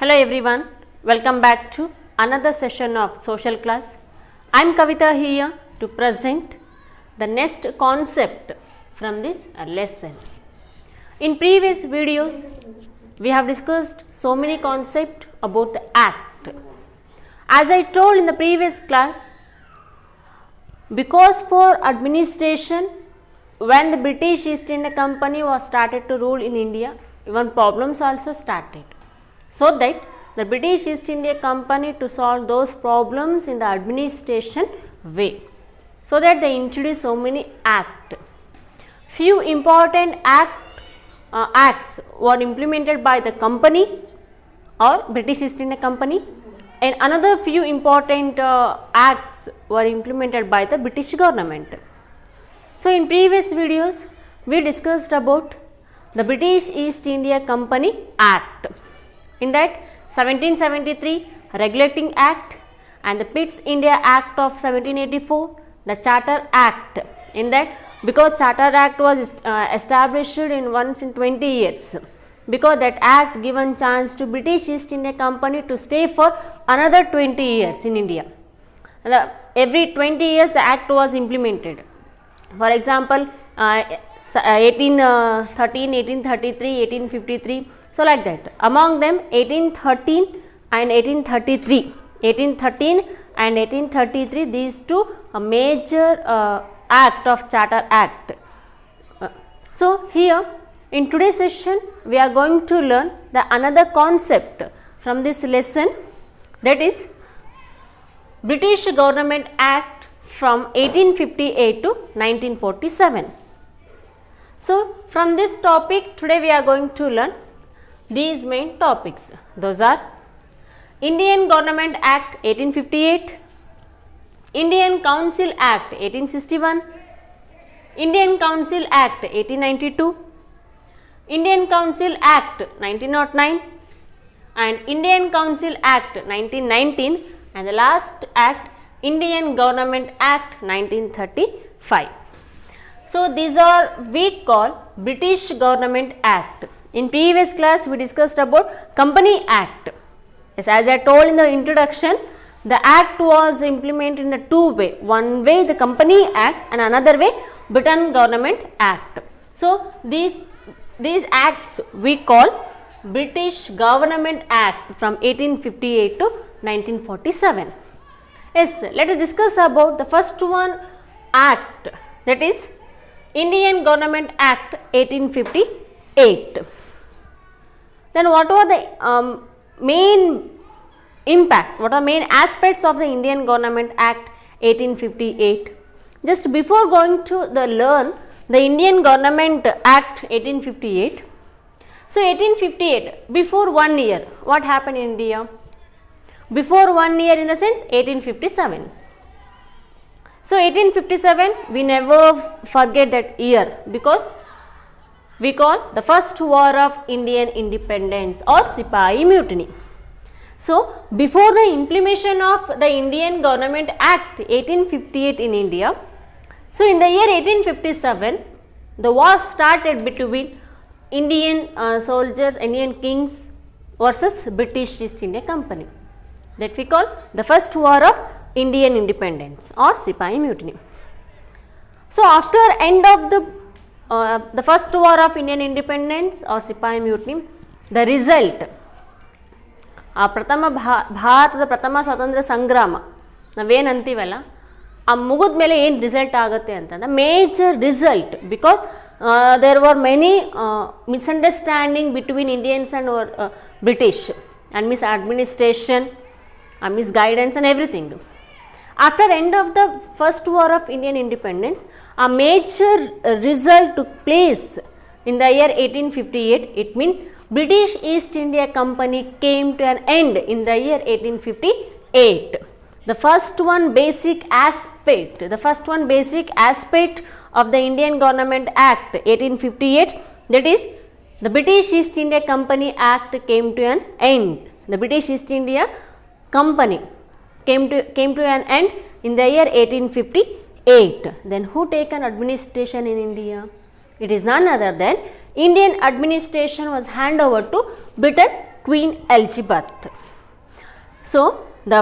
Hello everyone, welcome back to another session of social class. I am Kavita here to present the next concept from this lesson. In previous videos, we have discussed so many concepts about the act. As I told in the previous class, because for administration, when the British East India Company was started to rule in India, even problems also started. So that the British East India Company to solve those problems in the administration way. So that they introduced so many acts. Few important acts were implemented by the company or British East India Company, and another few important acts were implemented by the British government. So in previous videos we discussed about the British East India Company Act. In that 1773 Regulating Act and the Pitt's India Act of 1784, the Charter Act. In that, because Charter Act was established in once in 20 years, because that act given chance to British East India Company to stay for another 20 years in India. Every 20 years the act was implemented. For example, 1813, 1833, 1853. So like that. Among them 1813 and 1833. 1813 and 1833, these two a major act of Charter Act. So here in today's session we are going to learn the another concept from this lesson, that is British Government Act from 1858 to 1947. So from this topic today we are going to learn these main topics. Those are Indian Government Act 1858, Indian Council Act 1861, Indian Council Act 1892, Indian Council Act 1909 and Indian Council Act 1919, and the last act Indian Government Act 1935. So these are we call British Government Act. In previous class we discussed about Company Act. Yes, as I told in the introduction, the act was implemented in a two way. One way the Company Act and another way Britain Government Act. So these acts we call British Government Act from 1858 to 1947. Yes, let us discuss about the first one act, that is Indian Government Act 1858. Then what were the main impact, what are main aspects of the Indian Government Act 1858? Just before going to learn the Indian Government Act 1858, so 1858, before 1 year, what happened in India? Before 1 year in the sense 1857. So 1857 we never forget that year, because we call the first war of Indian independence or Sipahi Mutiny. So before the implementation of the Indian Government Act 1858 in India, so in the year 1857 the war started between Indian soldiers, Indian kings versus British East India Company, that we call the first war of Indian independence or Sipahi Mutiny. So after end of the first war of Indian independence or Sipahi Mutiny, the result ಭಾರತದ ಪ್ರಥಮ ಸ್ವಾತಂತ್ರ್ಯ ಸಂಗ್ರಾಮ ನಾವೇನು ಅಂತೀವಲ್ಲ, ಆ ಮುಗಿದ ಮೇಲೆ ಏನು result ಆಗುತ್ತೆ ಅಂತಂದ್ರೆ major result, because there were many misunderstanding between Indians and British and misadministration and misguidance and everything. After end of the first war of Indian independence, a major result took place in the year 1858. It means British East India Company came to an end in the year 1858. The first one basic aspect of the Indian Government Act 1858, that is the British East India Company Act came to an end. The British East India Company came to an end in the year 1858. Then who taken administration in India? It is none other than Indian administration was handed over to Britain Queen Elizabeth. So the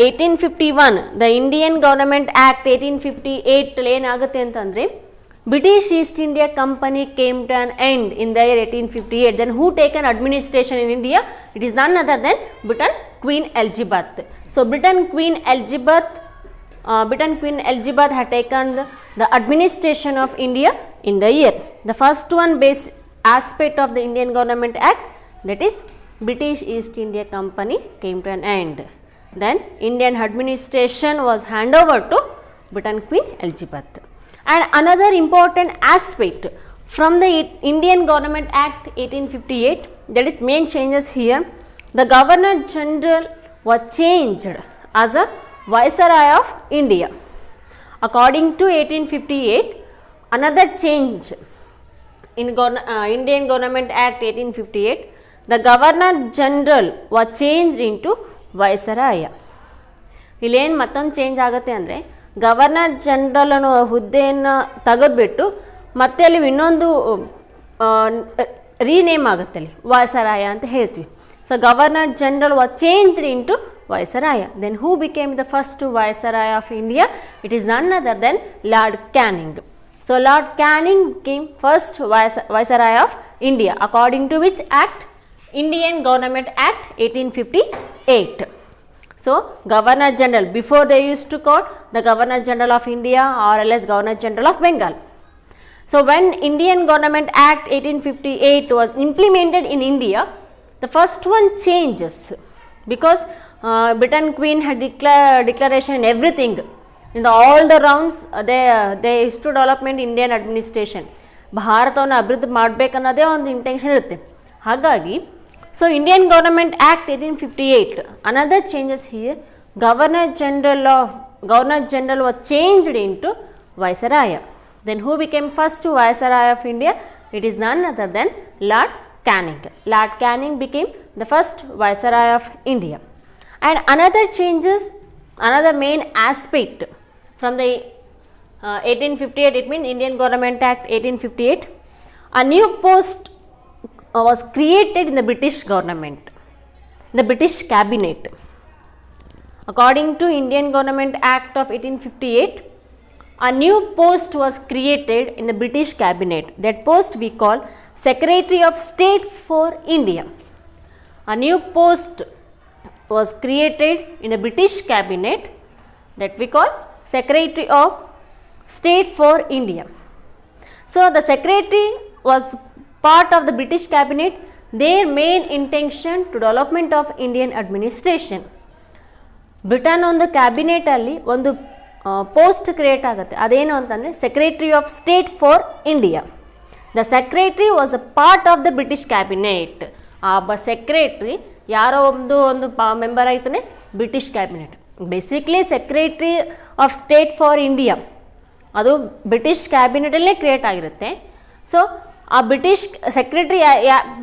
1851 the Indian Government Act 1858 ಏನಾಗುತ್ತೆ ಅಂತಂದರೆ British East India Company came to an end in the year 1858. Then who taken administration in India? It is none other than Britain Queen Elizabeth. So Britain Queen Elizabeth had taken the administration of India in the year. The first one base aspect of the Indian Government Act, that is British East India Company came to an end. Then Indian administration was handed over to Britain Queen Elizabeth. And another important aspect from the Indian Government Act 1858, that is main changes here, the Governor General was changed as a Viceroy of India. According to 1858, another change in Indian Government Act 1858, the Governor General was changed into Viceroy. ಇಲ್ಲೇನು ಮತ್ತೊಂದು change ಆಗುತ್ತೆ ಅಂದರೆ governor general ಅನ್ನೋ ಹುದ್ದೆಯನ್ನು ತೆಗೆದುಬಿಟ್ಟು ಮತ್ತೆ ಅಲ್ಲಿ ಇನ್ನೊಂದು ರೀನೇಮ್ ಆಗುತ್ತೆ ಅಲ್ಲಿ ವೈಸರಾಯ ಅಂತ ಹೇಳ್ತೀವಿ. So governor general was changed into viceroy. Then who became the first viceroy of India? It is none other then Lord Canning. So Lord Canning became first viceroy of India according to which act? Indian Government Act 1858. So Governor General, before they used to call the Governor General of India or else Governor General of Bengal. So when Indian Government Act 1858 was implemented in India, the first one changes because Britain Queen had declaration in everything. In all the rounds they used to development Indian administration. ಭಾರತವನ್ನು ಅಭಿವೃದ್ಧಿ ಮಾಡಬೇಕನ್ನೋದೇ ಒಂದು intention ಇರುತ್ತೆ. ಹಾಗಾಗಿ so Indian Government Act 1858, another changes here, Governor General was changed into Viceroy. Then who became first Viceroy of India? It is none other than Lord Canning. Lord Canning became the first Viceroy of India. And another changes, another main aspect from the 1858, it means Indian Government Act 1858, a new post was created in the British government, the British cabinet. According to Indian Government Act of 1858, a new post was created in the British cabinet. That post we call Secretary of State for India. A new post was created in the British cabinet that we call Secretary of State for India. So the secretary was part of the British cabinet. Their main intention to development of Indian administration. Britain ಒಂದು cabinet ಅಲ್ಲಿ ಒಂದು post create ಆಗುತ್ತೆ. ಅದೇನು ಅಂತಂದರೆ secretary of state for India. The secretary was a part of the British cabinet. ಆ secretary ಯಾರೋ ಒಂದು member ಆಯ್ತಾನೆ British cabinet. Basically secretary of state for India ಅದು ಬ್ರಿಟಿಷ್ ಕ್ಯಾಬಿನೆಟಲ್ಲೇ ಕ್ರಿಯೇಟ್ ಆಗಿರುತ್ತೆ. ಸೊ ಆ ಬ್ರಿಟಿಷ್ ಸೆಕ್ರೆಟರಿ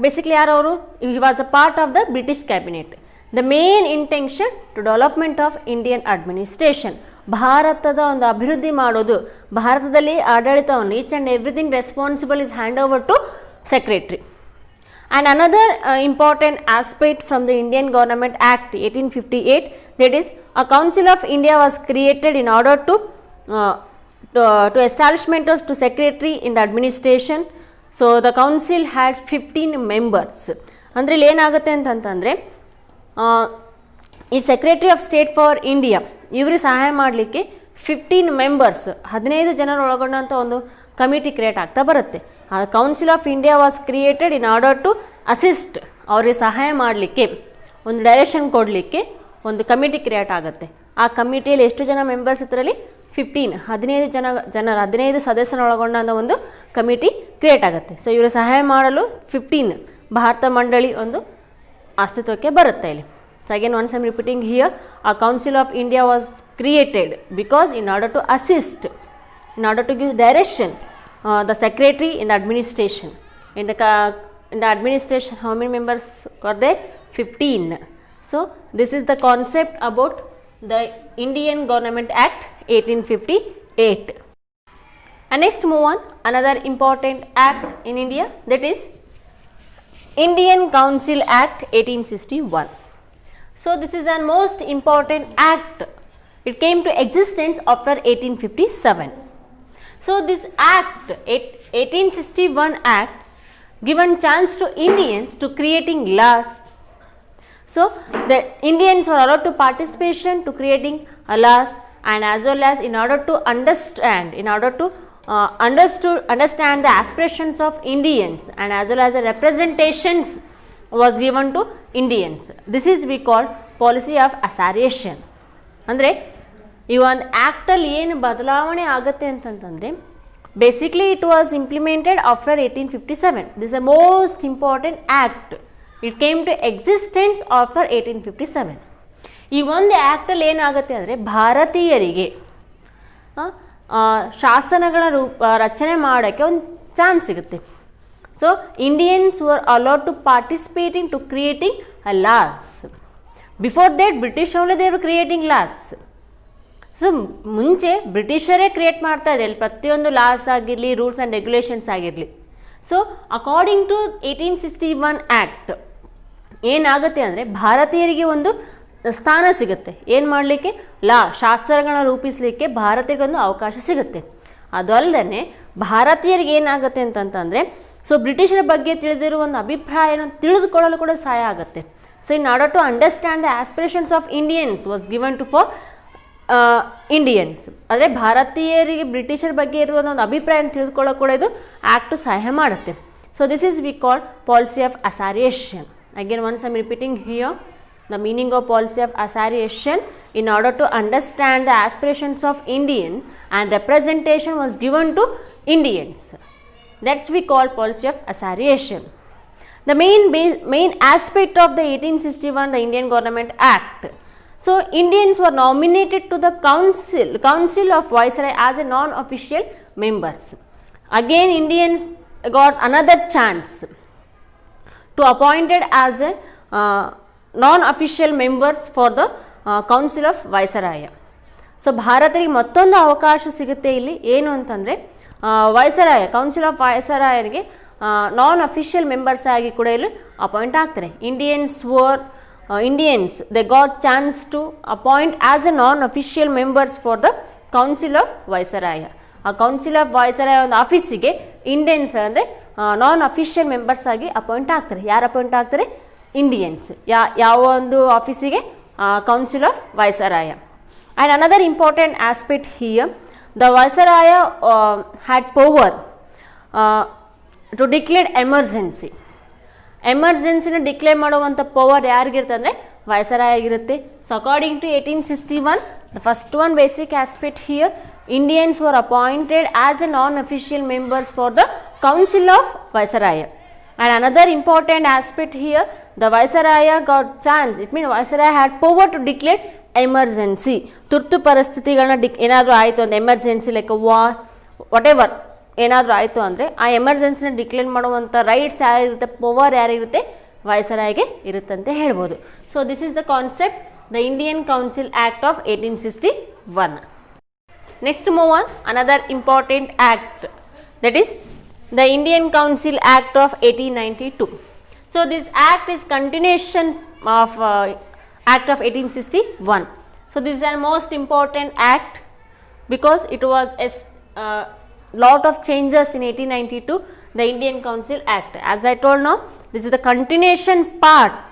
ಬೇಸಿಕ್ಲಿ ಯಾರು ಅವರು? He was a part of the British cabinet. The main intention to development of Indian administration, ಭಾರತದ ಒಂದು ಅಭಿವೃದ್ಧಿ ಮಾಡೋದು, ಭಾರತದಲ್ಲಿ ಆಡಳಿತವನ್ನು each and everything responsible is hand over to secretary. And another important aspect from the Indian government act 1858, that is a council of India was created in order to establishment of to secretary in the administration. So the council had 15 members. ಅಂದರೆ ಇಲ್ಲಿ ಏನಾಗುತ್ತೆ ಅಂತಂತಂದರೆ ಈ secretary of state for India ಇವ್ರಿಗೆ ಸಹಾಯ ಮಾಡಲಿಕ್ಕೆ 15 members 15 ಜನರು ಒಳಗೊಂಡಂಥ ಒಂದು ಕಮಿಟಿ ಕ್ರಿಯೇಟ್ ಆಗ್ತಾ ಬರುತ್ತೆ. ಆ council of India was created in order to assist, ಅವ್ರಿಗೆ ಸಹಾಯ ಮಾಡಲಿಕ್ಕೆ, ಒಂದು ಡೈರೆಕ್ಷನ್ ಕೊಡಲಿಕ್ಕೆ ಒಂದು ಕಮಿಟಿ ಕ್ರಿಯೇಟ್ ಆಗುತ್ತೆ. ಆ ಕಮಿಟಿಯಲ್ಲಿ ಎಷ್ಟು ಜನ ಮೆಂಬರ್ಸ್ ಇದರಲ್ಲಿ 15 ಸದಸ್ಯರೊಳಗೊಂಡ ಒಂದು ಕಮಿಟಿ ಕ್ರಿಯೇಟ್ ಆಗುತ್ತೆ. ಸೊ ಇವರು ಸಹಾಯ ಮಾಡಲು 15 ಭಾರತ ಮಂಡಳಿ ಒಂದು ಅಸ್ತಿತ್ವಕ್ಕೆ ಬರುತ್ತೆ ಇಲ್ಲಿ. So again once I'm repeating here, ಆ council of India was created because in order to assist, in order to give direction the secretary in the administration. In the administration, how many members were there? 15. So this is the concept about the Indian Government Act 1858. And next move on, another important act in India, that is Indian Council Act 1861. So this is a most important act. It came to existence after 1857. So this act, 1861 act, given chance to Indians to creating laws. So the Indians were allowed to participation to creating laws, and as well as in order to understand, understand the aspirations of Indians, and as well as the representations was given to Indians. This is we call policy of association. ಅಂದರೆ ಈ ಒಂದು ಆ್ಯಕ್ಟಲ್ಲಿ ಏನು ಬದಲಾವಣೆ ಆಗುತ್ತೆ ಅಂತಂತಂದರೆ basically it was implemented after 1857. This a most important act. It came to existence after 1857. ಈ ಒಂದು ಆ್ಯಕ್ಟಲ್ಲಿ ಏನಾಗುತ್ತೆ ಅಂದರೆ ಭಾರತೀಯರಿಗೆ ಶಾಸನಗಳ ರಚನೆ ಮಾಡೋಕ್ಕೆ ಒಂದು ಚಾನ್ಸ್ ಸಿಗುತ್ತೆ. So Indians were allowed to participating to creating a laws. Before that British only they were creating laws. So ಮುಂಚೆ ಬ್ರಿಟಿಷರೇ ಕ್ರಿಯೇಟ್ ಮಾಡ್ತಾ ಇದ್ದಾರೆ ಪ್ರತಿಯೊಂದು ಲಾಸ್ ಆಗಿರಲಿ, ರೂಲ್ಸ್ ಆ್ಯಂಡ್ ರೆಗ್ಯುಲೇಷನ್ಸ್ ಆಗಿರಲಿ. ಸೊ ಅಕಾರ್ಡಿಂಗ್ ಟು 1861 ಆ್ಯಕ್ಟ್ ಏನಾಗುತ್ತೆ ಅಂದರೆ ಭಾರತೀಯರಿಗೆ ಒಂದು ಸ್ಥಾನ ಸಿಗುತ್ತೆ. ಏನು ಮಾಡಲಿಕ್ಕೆ, ಶಾಸ್ತ್ರಗಳನ್ನ ರೂಪಿಸಲಿಕ್ಕೆ ಭಾರತೀಯರಿಗೊಂದು ಅವಕಾಶ ಸಿಗುತ್ತೆ. ಅದು ಅಲ್ಲದೆ ಭಾರತೀಯರಿಗೆ ಏನಾಗುತ್ತೆ ಅಂತಂತಂದರೆ, ಸೊ ಬ್ರಿಟಿಷರ ಬಗ್ಗೆ ತಿಳಿದಿರುವ ಒಂದು ಅಭಿಪ್ರಾಯನ ತಿಳಿದುಕೊಳ್ಳಲು ಕೂಡ ಸಹಾಯ ಆಗುತ್ತೆ. So in order to understand the aspirations of Indians was given to for Indians. ಅಂದರೆ ಭಾರತೀಯರಿಗೆ ಬ್ರಿಟಿಷರ ಬಗ್ಗೆ ಇರುವ ಒಂದು ಅಭಿಪ್ರಾಯ ತಿಳಿದುಕೊಳ್ಳೋ ಕೂಡ ಇದು ಆ್ಯಕ್ಟು ಸಹಾಯ ಮಾಡುತ್ತೆ. So this is we call policy of association. Again once I am repeating here the meaning of policy of association. In order to understand the aspirations of Indian, and representation was given to Indians. That's we call policy of association. The main aspect of the 1861 the Indian Government Act. So Indians were nominated to the council of Viceroy as a non-official members. Again Indians got another chance to appointed as a non-official members for the council of Viceroy. So ಭಾರತರಿಗೆ ಮತ್ತೊಂದು ಅವಕಾಶ ಸಿಗುತ್ತೆ ಇಲ್ಲಿ. ಏನು ಅಂತಂದರೆ viceroy, council of ವೈಸರಾಯರಿಗೆ non official members ಆಗಿ ಕೂಡ ಇಲ್ಲಿ ಅಪಾಯಿಂಟ್ ಆಗ್ತಾರೆ. Indians they got chance to appoint as a non official members for the council of viceroy. ಆ ಕೌನ್ಸಿಲ್ ಆಫ್ ವೈಸರಾಯ ಒಂದು ಆಫೀಸಿಗೆ ಇಂಡಿಯನ್ಸ್ ಅಂದರೆ ನಾನ್ ಅಫಿಷಿಯಲ್ ಮೆಂಬರ್ಸ್ ಆಗಿ ಅಪಾಯಿಂಟ್ ಆಗ್ತಾರೆ. ಯಾರು ಅಪಾಯಿಂಟ್ ಆಗ್ತಾರೆ? ಇಂಡಿಯನ್ಸ್. ಯಾವ ಒಂದು ಆಫೀಸಿಗೆ? Council of viceroy. And another important aspect here, the ವೈಸರಾಯ had power to declare emergency. ಎಮರ್ಜೆನ್ಸಿನ ಡಿಕ್ಲೇರ್ ಮಾಡುವಂಥ ಪವರ್ ಯಾರಿಗಿರುತ್ತೆ ಅಂದರೆ ವೈಸರಾಯಾಗಿರುತ್ತೆ. So according to 1861 the first one basic aspect here, Indians were appointed as a non-official members for the council of Viceroy. And another important aspect here, the Viceroy got chance, it means Viceroy had power to declare emergency. ತುರ್ತು ಪರಿಸ್ಥಿತಿಗಳನ್ನ ಏನಾದರೂ ಆಯಿತು ಅಂದರೆ emergency like war ವಾಟೆವರ್ ಏನಾದರೂ ಆಯಿತು ಅಂದರೆ ಆ ಎಮರ್ಜೆನ್ಸಿನ ಡಿಕ್ಲೇರ್ ಮಾಡುವಂಥ ರೈಟ್ಸ್ ಯಾರಿರುತ್ತೆ, ಪವರ್ ಯಾರಿರುತ್ತೆ, ವೈಸರಾಯ್ಗೆ ಇರುತ್ತಂತೆ ಹೇಳ್ಬೋದು. So this is the concept, the Indian council act of 1861. Next move on, another important act, that is the Indian Council Act of 1892. So this act is continuation of Act of 1861. So this is a most important act because it was a lot of changes in 1892, the Indian Council Act. As I told now, this is the continuation part.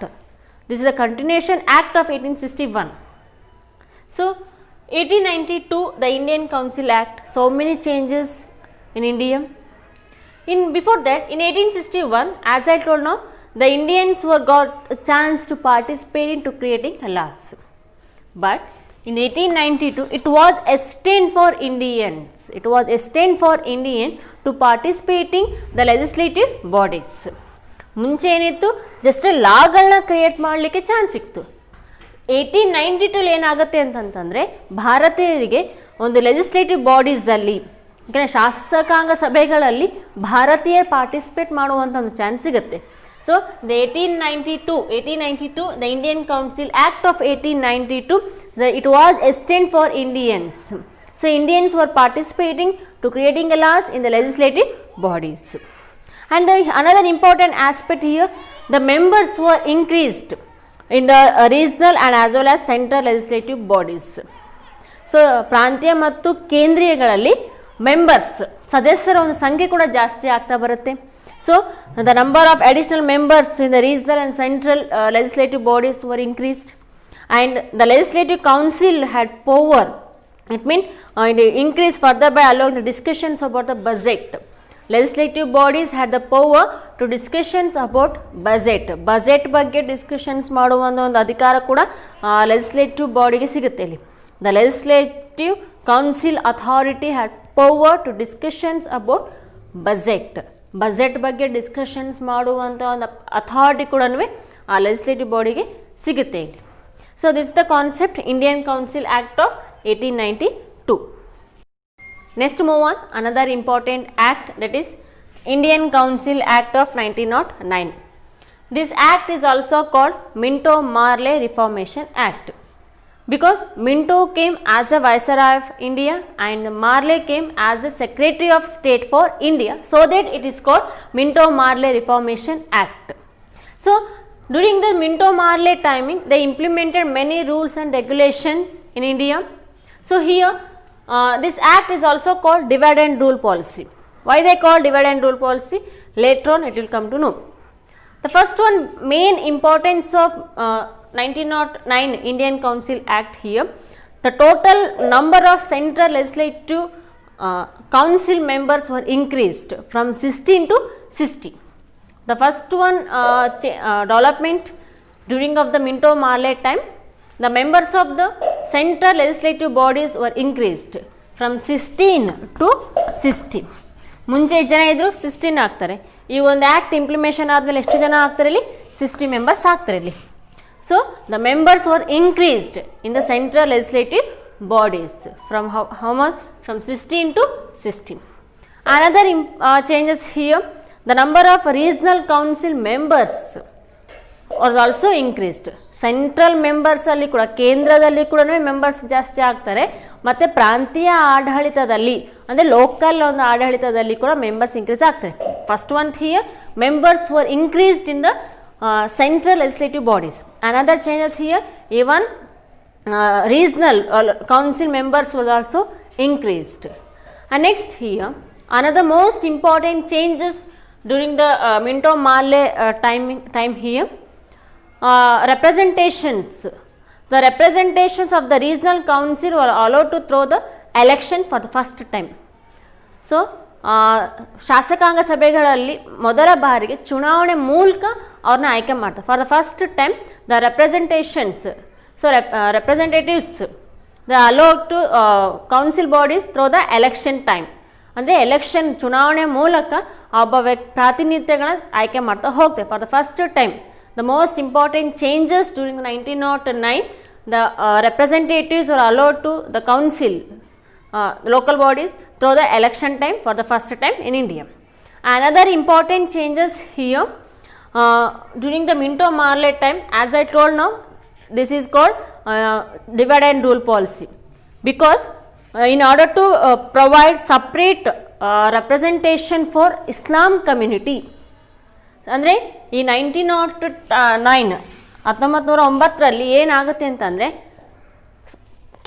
This is the continuation act of 1861. So 1892, the Indian Council Act, so many changes in India. Before that, in 1861, as I told now, the Indians were got a chance to participate into creating laws. But in 1892, it was extended for Indians. It was extended for Indian to participating the legislative bodies. ಮುಂಚೆ ಏನಿತ್ತು, just ಲಾಗಳನ್ನ create ಮಾಡಲಿಕ್ಕೆ chance ಸಿಕ್ತು. 1892 ಏನಾಗುತ್ತೆ ಅಂತಂತಂದರೆ ಭಾರತೀಯರಿಗೆ ಒಂದು legislative ಬಾಡೀಸಲ್ಲಿ, ಶಾಸಕಾಂಗ ಸಭೆಗಳಲ್ಲಿ ಭಾರತೀಯರು ಪಾರ್ಟಿಸಿಪೇಟ್ ಮಾಡುವಂಥ ಒಂದು ಚಾನ್ಸ್ ಸಿಗುತ್ತೆ. So the 1892 the Indian council act of 1892, it was extended for Indians. So Indians were participating to creating laws in the legislative bodies. And another important aspect here, the members were increased in the regional and as well as central legislative bodies. So ಪ್ರಾಂತೀಯ ಮತ್ತು ಕೇಂದ್ರೀಯಗಳಲ್ಲಿ members ಸದಸ್ಯರ ಒಂದು ಸಂಖ್ಯೆ ಕೂಡ ಜಾಸ್ತಿ ಆಗ್ತಾ ಬರುತ್ತೆ. So the number of additional members in the regional and central legislative bodies were increased, and the legislative council had power. It means it increased further by allowing the discussions about the budget. Legislative bodies had the power to discussions about budget ಬಗ್ಗೆ discussions ಮಾಡುವ ಒಂದು ಅಧಿಕಾರ ಕೂಡ legislative ಬಾಡಿಗೆ ಸಿಗುತ್ತೆ ಇಲ್ಲಿ. The legislative council authority had power to discussions about budget ಬಗ್ಗೆ discussions ಮಾಡುವಂಥ ಒಂದು ಅಥಾರಿಟಿ ಕೂಡ ಆ ಲೆಜಿಸ್ಲೇಟಿವ್ ಬಾಡಿಗೆ ಸಿಗುತ್ತೆ ಇಲ್ಲಿ. So this the concept Indian council act of 1892. Next move on, another important act, that is Indian Council Act of 1909. This act is also called Minto-Marley Reformation Act, because Minto came as a Viceroy of India and Marley came as a Secretary of State for India, so that it is called Minto-Marley Reformation Act. So during the Minto-Marley timing, they implemented many rules and regulations in India. So here this act is also called divide and rule policy. Why they call divide and rule policy? Later on it will come to know. The first one, main importance of 1909 Indian Council Act here, the total number of central legislative council members were increased from 16 to 60. The first one development during of the Minto-Marley time, the members of the central legislative bodies were increased from 16 to 60. ಮುಂಚೆ ಎಷ್ಟು ಜನ ಇದ್ರು 16 ಆಗ್ತಾರೆ. ಈ ಒಂದು act ಇಂಪ್ಲಿಮೇಷನ್ ಆದಮೇಲೆ ಎಷ್ಟು ಜನ ಆಗ್ತಾರೆ ಇಲ್ಲಿ 60 ಮೆಂಬರ್ಸ್ ಆಗ್ತಾರೆ ಇಲ್ಲಿ. So the members var increased in the central legislative bodies from how much from 16 to 60. Another changes here, the number of regional council members was also increased. Central ಮೆಂಬರ್ಸಲ್ಲಿ ಕೂಡ ಕೇಂದ್ರದಲ್ಲಿ ಕೂಡ ಮೆಂಬರ್ಸ್ ಜಾಸ್ತಿ ಆಗ್ತಾರೆ, ಮತ್ತು ಪ್ರಾಂತೀಯ ಆಡಳಿತದಲ್ಲಿ ಅಂದರೆ ಲೋಕಲ್ ಒಂದು ಆಡಳಿತದಲ್ಲಿ ಕೂಡ ಮೆಂಬರ್ಸ್ ಇನ್ಕ್ರೀಸ್ ಆಗ್ತಾರೆ. First one here, members var increased in the central legislative bodies. Another changes here, even regional council members were also increased. And next here, another most important changes during the Minto-Marley time here, representations. The representations of the regional council were allowed to throw the election for the first time. So ಶಾಸಕಾಂಗ ಸಭೆಗಳಲ್ಲಿ ಮೊದಲ ಬಾರಿಗೆ ಚುನಾವಣೆ ಮೂಲಕ ಅವ್ರನ್ನ ಆಯ್ಕೆ ಮಾಡ್ತಾರೆ. For the first time the representations, so representatives the allowed to council bodies through the election time, ಅಂದರೆ ಎಲೆಕ್ಷನ್ ಚುನಾವಣೆ ಮೂಲಕ ಒಬ್ಬ ಪ್ರಾತಿನಿಧ್ಯಗಳನ್ನ ಆಯ್ಕೆ ಮಾಡ್ತಾ ಹೋಗ್ತಾರೆ for the first time. The most important changes during 1909, the representatives were allowed to the council, local bodies through the election time for the first time in India. Another important changes here, during the Minto-Marley time, as I told now, this is called divide and rule policy, because in order to provide separate representation for Islam community, ಅಂದರೆ ಈ 1909 ಏನಾಗುತ್ತೆ ಅಂತಂದರೆ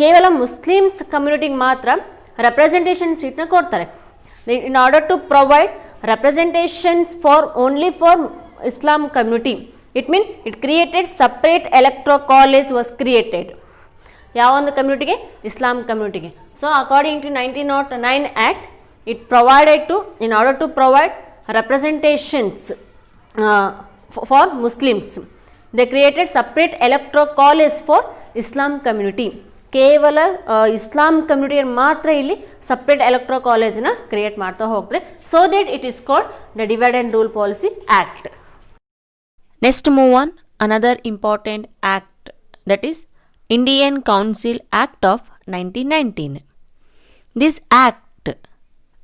ಕೇವಲ Muslims ಕಮ್ಯುನಿಟಿಗೆ ಮಾತ್ರ representation ಸೀಟ್ನ ಕೊಡ್ತಾರೆ. In order to provide representations for only for Islam community, it mean it created separate electoral college was created. ಯಾವೊಂದು ಕಮ್ಯುನಿಟಿಗೆ? ಇಸ್ಲಾಂ ಕಮ್ಯುನಿಟಿಗೆ. So according to 1909 act, it provided to, in order to provide representations for Muslims, they created separate electoral college for Islam community. ಕೇವಲ ಇಸ್ಲಾಂ ಕಮ್ಯುನಿಟಿಗೆ ಮಾತ್ರ ಇಲ್ಲಿ separate electoral ಕಾಲೇಜ್ನ create ಮಾಡ್ತಾ ಹೋಗ್ತಾರೆ. So that it is called the divide and rule policy act. Next move on another important act, that is Indian council act of 1919. This act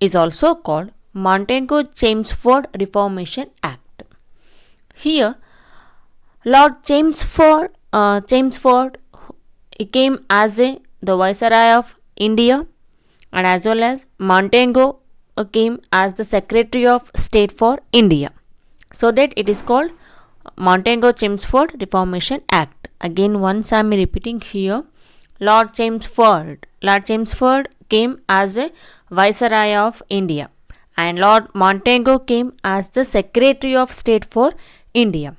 is also called Montagu-Chelmsford Reformation Act. Here, Lord Chelmsford he came as the Viceroy of India, and as well as Montagu came as the Secretary of State for India. So that it is called Montagu-Chelmsford Reformation Act. Again, once I am repeating here, Lord Chelmsford came as a Viceroy of India, and Lord Montagu came as the Secretary of State for India.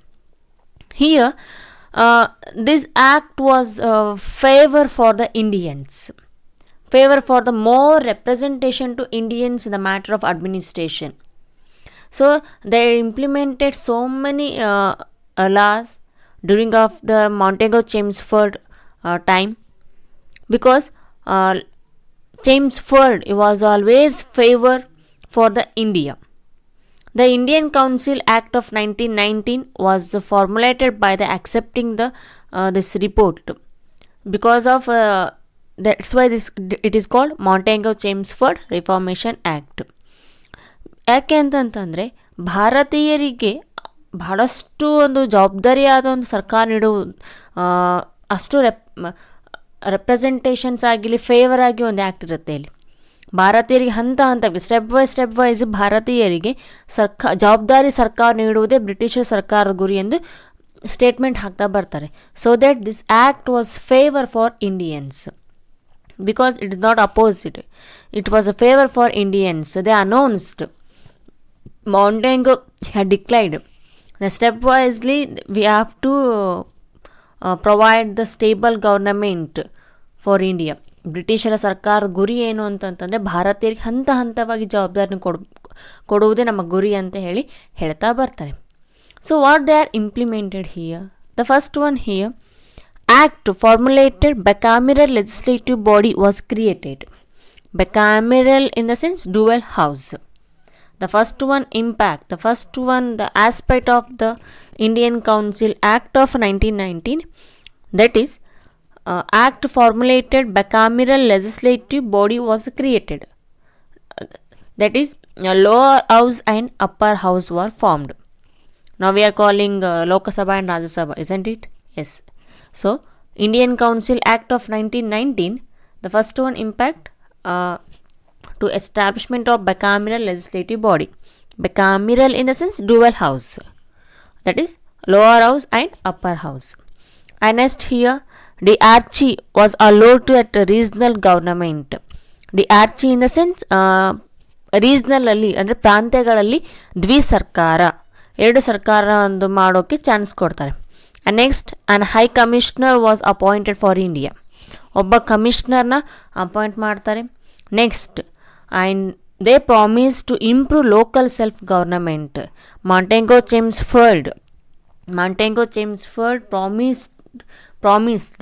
Here, this act was favor for the Indians, favor for the more representation to Indians in the matter of administration. So they implemented so many laws during of the Montagu-Chelmsford time, because Chelmsford was always favor for the India. The Indian Council Act of 1919 was formulated by the accepting the this report. Because of that's why it is called Montagu-Chelmsford Reformation Act. ಯಾಕೆ ಅಂತಂತಂದರೆ ಭಾರತೀಯರಿಗೆ ಬಹಳಷ್ಟು ಒಂದು ಜವಾಬ್ದಾರಿಯಾದ ಒಂದು ಸರ್ಕಾರ ನೀಡುವುದು, ಅಷ್ಟು representations ಆಗಿರಲಿ ಫೇವರ್ ಆಗಿ ಒಂದು ಆ್ಯಕ್ಟ್ ಇರುತ್ತೆ ಇಲ್ಲಿ. ಭಾರತೀಯರಿಗೆ ಹಂತ ಸ್ಟೆಪ್ ವೈಸ್ ಭಾರತೀಯರಿಗೆ ಜವಾಬ್ದಾರಿ ಸರ್ಕಾರ ನೀಡುವುದೇ ಬ್ರಿಟಿಷರ್ ಸರ್ಕಾರದ ಗುರಿ ಎಂದು ಸ್ಟೇಟ್ಮೆಂಟ್ ಹಾಕ್ತಾ ಬರ್ತಾರೆ. So that this act was favour for Indians, because it is not opposite, it was a favor for Indians. They announced, Montagu had declared that stepwisely we have to provide the stable government for India. ಬ್ರಿಟಿಷರ ಸರ್ಕಾರದ ಗುರಿ ಏನು ಅಂತಂತಂದರೆ ಭಾರತೀಯರಿಗೆ ಹಂತವಾಗಿ ಜವಾಬ್ದಾರಿನ ಕೊಡುವುದೇ ನಮ್ಮ ಗುರಿ ಅಂತ ಹೇಳ್ತಾ ಬರ್ತಾರೆ. So what they are implemented here, the first one here, Act formulated bicameral legislative body was created. Bicameral in the sense dual house. The first one impact, the aspect of the Indian Council Act of 1919, that is, Act formulated bicameral legislative body was created. That is, a lower house and upper house were formed. Now we are calling Lok Sabha and Rajya Sabha, isn't it? Yes. So, Indian Council Act of 1919, the first one impact to establishment of bicameral legislative body. Bicameral in the sense dual house, that is lower house and upper house. And next here, diarchy was allowed to at regional government. Diarchy in the sense regional ಅಲ್ಲಿ ಅಂದರೆ ಪ್ರಾಂತ್ಯಗಳಲ್ಲಿ ದ್ವಿಸರ್ಕಾರ, ಎರಡು ಸರ್ಕಾರ ಒಂದು ಮಾಡೋಕ್ಕೆ chance ಕೊಡ್ತಾರೆ. And next, an high commissioner was appointed for India. ಒಬ್ಬ ಕಮಿಷನರ್ನ ಅಪಾಯಿಂಟ್ ಮಾಡ್ತಾರೆ. Next, and they promise to improve local self government. Montagu-Chelmsford promised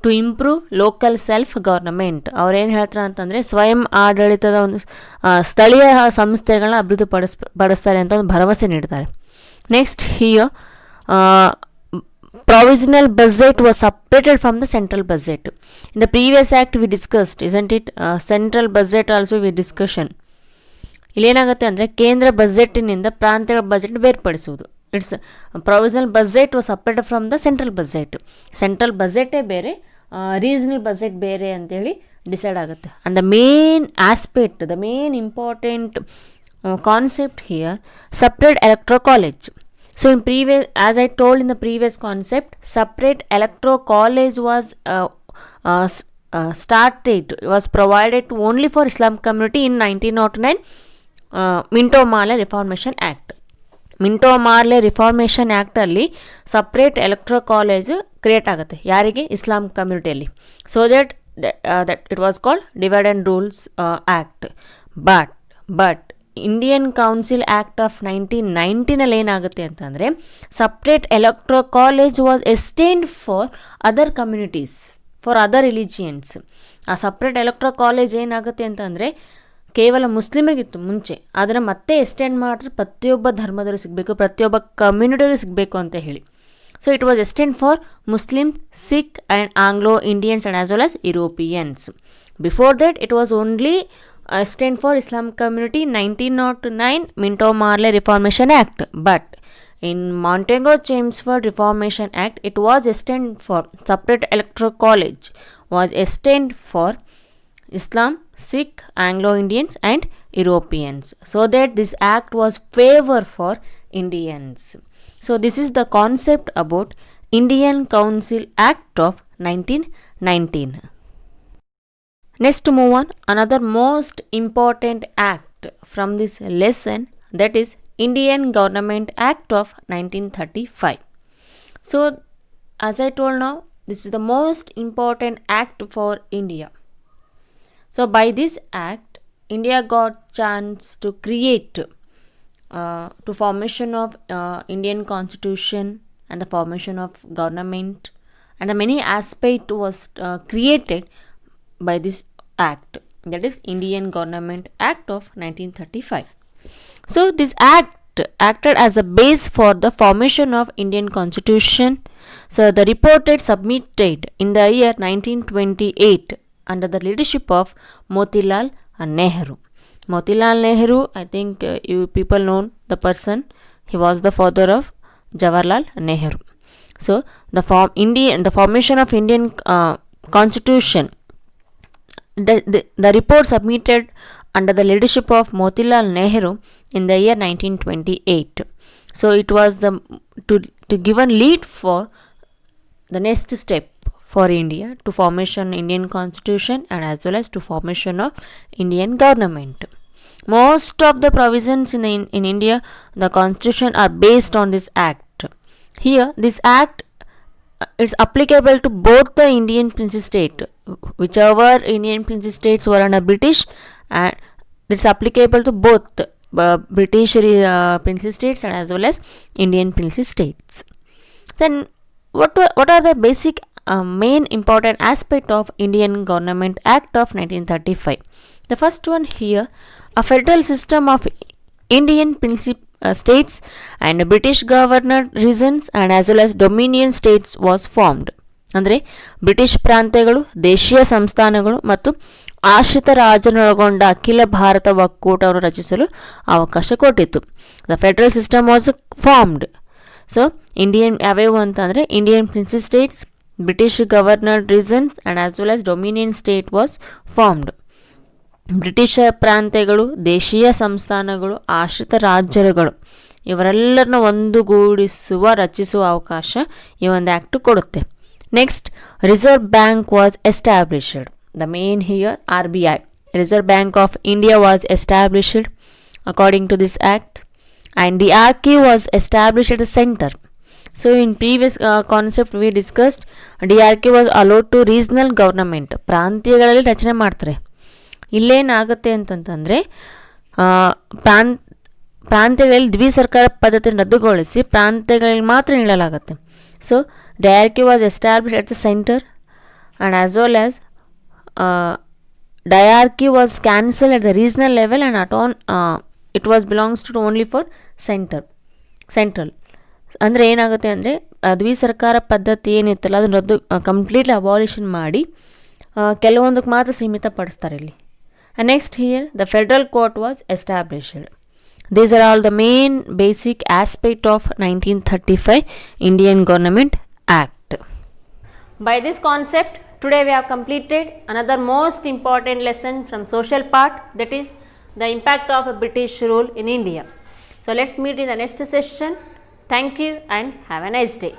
to improve local self government. ಅವ್ರೇನು ಹೇಳ್ತಾರೆ ಅಂತಂದರೆ ಸ್ವಯಂ ಆಡಳಿತದ ಒಂದು ಸ್ಥಳೀಯ ಸಂಸ್ಥೆಗಳನ್ನ ಅಭಿವೃದ್ಧಿ ಪಡಿಸ್ತಾರೆ ಅಂತ ಒಂದು ಭರವಸೆ ನೀಡ್ತಾರೆ. Next here, provisional budget was separated from the central budget. In the previous act we discussed, isn't it? Central budget also we discussion. ಇಲ್ಲೇನಾಗುತ್ತೆ ಅಂದರೆ ಕೇಂದ್ರ ಬಜೆಟ್ನಿಂದ ಪ್ರಾಂತ್ಯಗಳ ಬಜೆಟ್ ಬೇರ್ಪಡಿಸುವುದು. It's provisional budget was separated from the central budget. Central ಬಜೆಟೇ ಬೇರೆ, regional budget ಬೇರೆ ಅಂತೇಳಿ ಡಿಸೈಡ್ ಆಗುತ್ತೆ. And the main aspect, the main important concept here, separate electoral college. So in previous, as I told in the previous concept, separate electoral college was started, was provided to only for Islam community in 1909 Minto-Marley Reformation Act. Minto-Marley Reformation Act ಅಲ್ಲಿ separate electoral college create ಆಗುತ್ತೆ. ಯಾರಿಗೆ? Islam ಕಮ್ಯುನಿಟಿಯಲ್ಲಿ. So that it was called divide and rules act. But Indian council act of 1919 ಏನಾಗುತ್ತೆ ಅಂತಂದರೆ separate electoral college was extend for other communities, for other religions. ಆ separate electoral college ಏನಾಗುತ್ತೆ ಅಂತಂದರೆ ಕೇವಲ ಮುಸ್ಲಿಮರಿಗಿತ್ತು ಮುಂಚೆ, ಅದನ್ನು ಮತ್ತೆ ಎಕ್ಸ್ಟೆಂಡ್ ಮಾಡಿದ್ರೆ ಪ್ರತಿಯೊಬ್ಬ ಧರ್ಮದವರು ಸಿಗಬೇಕು, ಪ್ರತಿಯೊಬ್ಬ ಕಮ್ಯುನಿಟಿಯವರು ಸಿಗಬೇಕು ಅಂತ ಹೇಳಿ. So it was extend for Muslim, Sikh and Anglo Indians and as well as Europeans. Before that it was only extend for Islam community 1909 Minto-Marley Reformation Act. But in Montagu-Chelmsford Reformation Act, it was extend for separate electoral college, was extend for Islam, Sikh, Anglo-Indians and Europeans. So that this act was favor for Indians. So this is the concept about Indian Council Act of 1919. Next move on, another most important act from this lesson, that is Indian Government Act of 1935. So as I told now, this is the most important act for India. So by this act, India got chance to create to formation of Indian Constitution and the formation of government, and the many aspect was created by this act, that is Indian Government Act of 1935. So this act acted as a base for the formation of Indian Constitution. So the report is submitted in the year 1928 under the leadership of Motilal Nehru. Motilal Nehru, I think you people know the person. He was the father of Jawaharlal Nehru. So the formation of Indian Constitution, the report submitted under the leadership of Motilal Nehru in the year 1928. So it was to give a lead for the next step for India to formation Indian Constitution and as well as to formation of Indian government. Most of the provisions in India, the Constitution are based on this act. Here, this act is applicable to both the Indian princely state, whichever Indian princely states were under British, and it's applicable to both British princely states and as well as Indian princely states. Then what are the basic main important aspect of Indian Government Act of 1935? The first one here, a federal system of Indian princely states and British governor regions and as well as dominion states was formed. ಅಂದರೆ British ಪ್ರಾಂತ್ಯಗಳು, ದೇಶೀಯ ಸಂಸ್ಥಾನಗಳು ಮತ್ತು ಆಶ್ರಿತ ರಾಜನೊಳಗೊಂಡ ಅಖಿಲ ಭಾರತ ಒಕ್ಕೂಟವನ್ನು ರಚಿಸಲು ಅವಕಾಶ ಕೊಟ್ಟಿತ್ತು. The federal system was formed. So Indian ಯಾವ್ಯಾವು ಅಂತಂದರೆ Indian princely states, British governor reasons and as well as dominion state was formed. British ಪ್ರಾಂತ್ಯಗಳು, ದೇಶೀಯ ಸಂಸ್ಥಾನಗಳು, ಆಶ್ರಿತ ರಾಜ್ಯಗಳು ಇವರೆಲ್ಲರನ್ನ ಒಂದುಗೂಡಿಸುವ ರಚಿಸುವ ಅವಕಾಶ ಈ ಒಂದು ಆ್ಯಕ್ಟು ಕೊಡುತ್ತೆ. Next, reserve bank was established. The main here RBI, Reserve Bank of India was established according to this act, and the DRQ was established at the center. So in previous concept we discussed, DRQ was allowed to regional government, ಪ್ರಾಂತ್ಯಗಳಲ್ಲಿ ರಚನೆ ಮಾಡ್ತಾರೆ. ಇಲ್ಲೇನಾಗುತ್ತೆ ಅಂತಂತಂದರೆ ಪ್ರಾಂತ್ಯಗಳಲ್ಲಿ ದ್ವಿಸರ್ಕಾರ ಪದ್ಧತಿಯನ್ನು ರದ್ದುಗೊಳಿಸಿ ಪ್ರಾಂತ್ಯಗಳಲ್ಲಿ ಮಾತ್ರ ನೀಡಲಾಗುತ್ತೆ. So DRQ was established at the center and as well as DRQ was cancelled at the regional level and it was belongs to only for central. ಅಂದರೆ ಏನಾಗುತ್ತೆ ಅಂದರೆ ದ್ವಿಸರ್ಕಾರ ಪದ್ಧತಿ ಏನಿತ್ತಲ್ಲ ಅದನ್ನು ರದ್ದು ಕಂಪ್ಲೀಟ್ಲಿ ಅಬಾಲಿಷನ್ ಮಾಡಿ ಕೆಲವೊಂದಕ್ಕೆ ಮಾತ್ರ ಸೀಮಿತಪಡಿಸ್ತಾರೆ ಇಲ್ಲಿ. And next here, the federal court was established. These are all the main basic aspect of 1935 Indian Government Act. By this concept, today we have completed another most important lesson from social part, that is the impact of a British rule in India. So let's meet in the next session. Thank you and have a nice day.